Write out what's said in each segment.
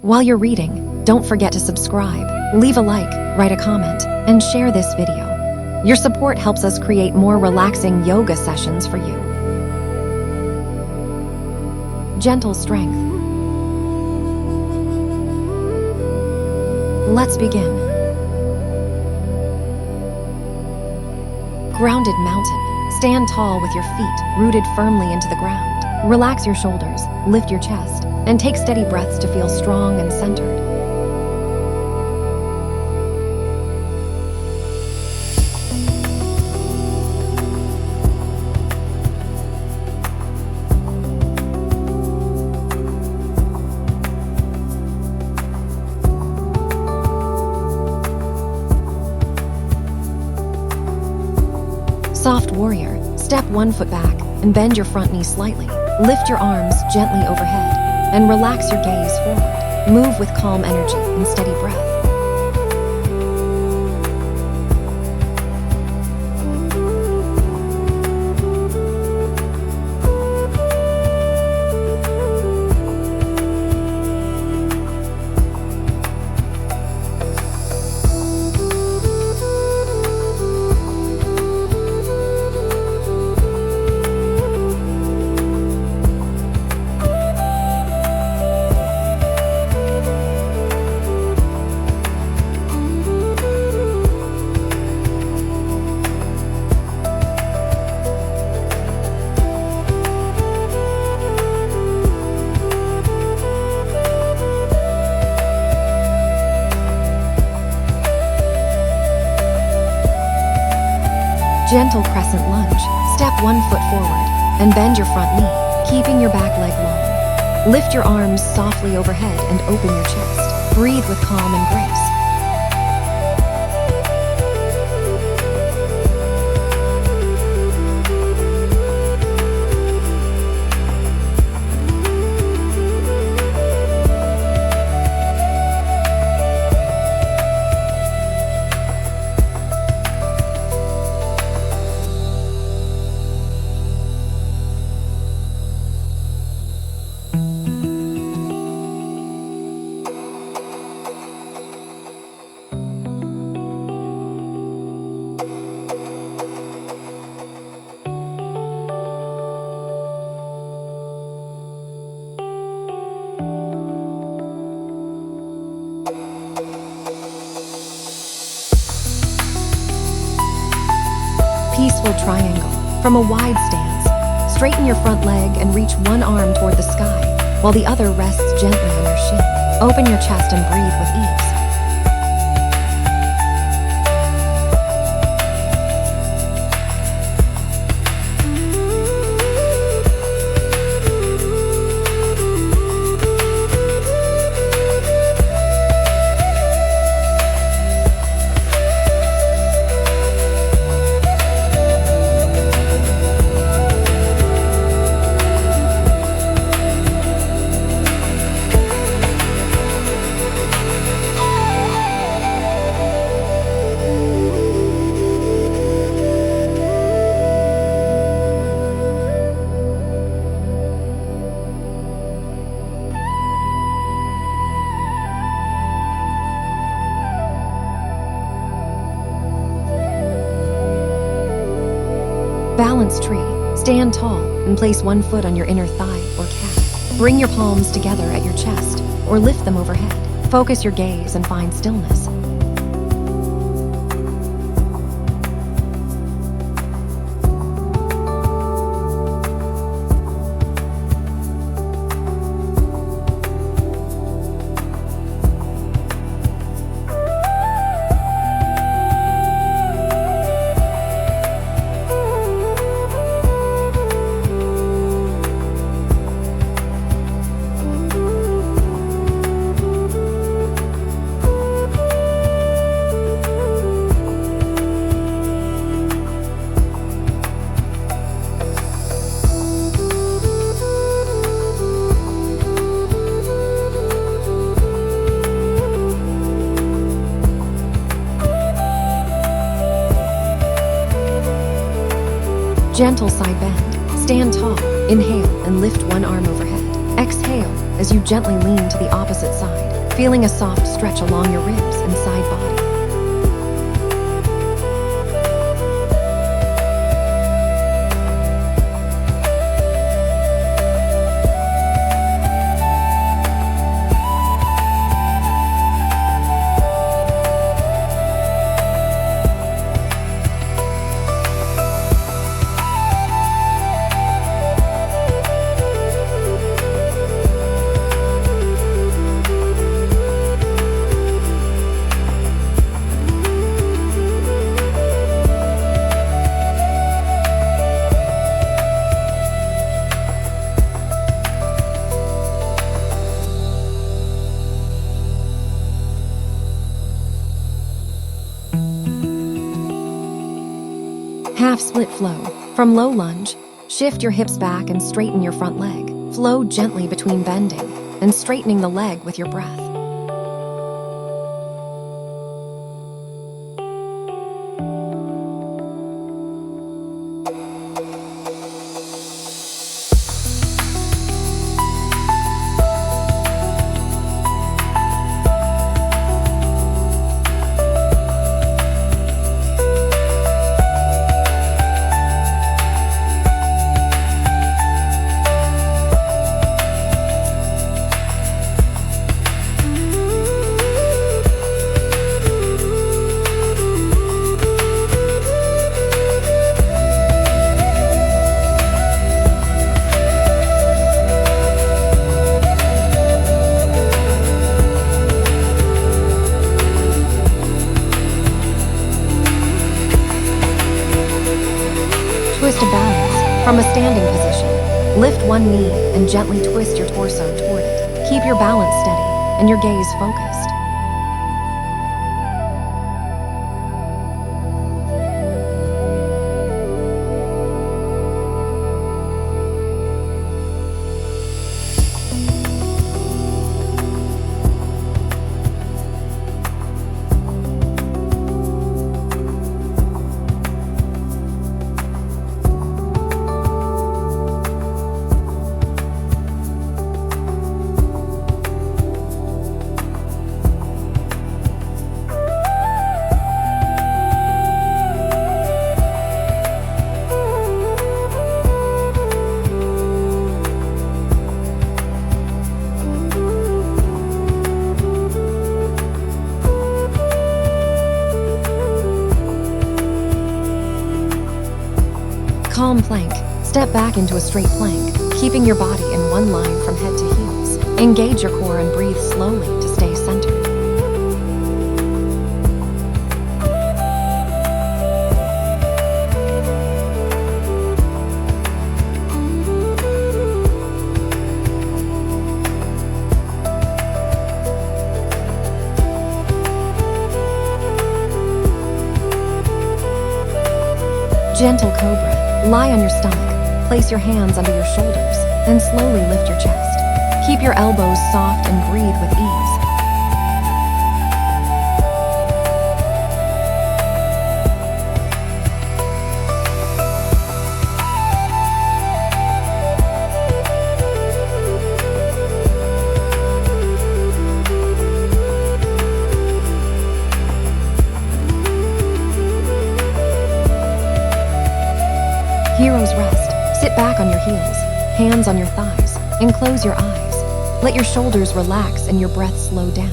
While you're reading, don't forget to subscribe, leave a like, write a comment, and share this video. Your support helps us create more relaxing yoga sessions for you. Gentle strength. Let's begin. Grounded mountain. Stand tall with your feet rooted firmly into the ground. Relax your shoulders, lift your chest, and take steady breaths to feel strong and centered. Soft warrior. Step 1 foot back and bend your front knee slightly. Lift your arms gently overhead and relax your gaze forward. Move with calm energy and steady breath. Gentle crescent lunge. Step 1 foot forward and bend your front knee, keeping your back leg long. Lift your arms softly overhead and open your chest. Breathe with calm and grace. Peaceful triangle. From a wide stance, straighten your front leg and reach one arm toward the sky, while the other rests gently on your shin. Open your chest and breathe with ease. Balance tree. Stand tall and place one foot on your inner thigh or calf. Bring your palms together at your chest or lift them overhead. Focus your gaze and find stillness. Gentle side bend. Stand tall. Inhale and lift one arm overhead. Exhale as you gently lean to the opposite side. feeling a soft stretch along your ribs and side body. Half split flow. From low lunge, shift your hips back and straighten your front leg. Flow gently between bending and straightening the leg with your breath. Twist to balance. From a standing position, lift one knee and gently twist your torso toward it. Keep your balance steady and your gaze focused. Calm plank. Step back into a straight plank, keeping your body in one line from head to heels. Engage your core and breathe slowly to stay centered. Gentle cobra. Lie on your stomach, place your hands under your shoulders, and slowly lift your chest. Keep your elbows soft and breathe with ease. Hero's rest. Sit back on your heels, hands on your thighs, and close your eyes. Let your shoulders relax and your breath slow down.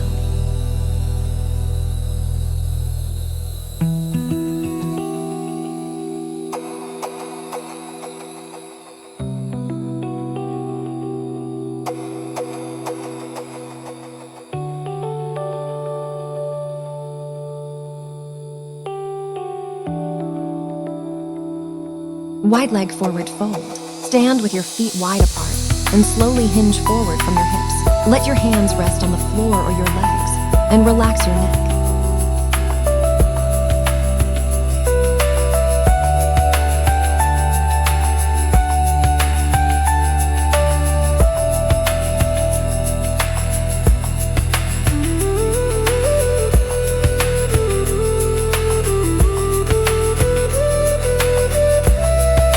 Wide leg forward fold. Stand with your feet wide apart and slowly hinge forward from your hips. Let your hands rest on the floor or your legs and relax your neck.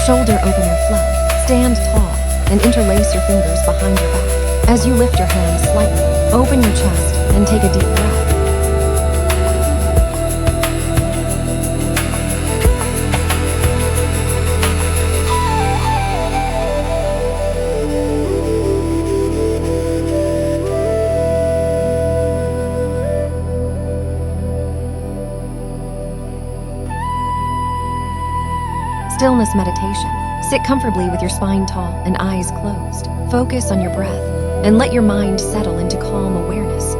Shoulder opener flow. Stand tall and interlace your fingers behind your back. As you lift your hands slightly, open your chest and take a deep breath. Stillness meditation. Sit comfortably with your spine tall and eyes closed. Focus on your breath and let your mind settle into calm awareness.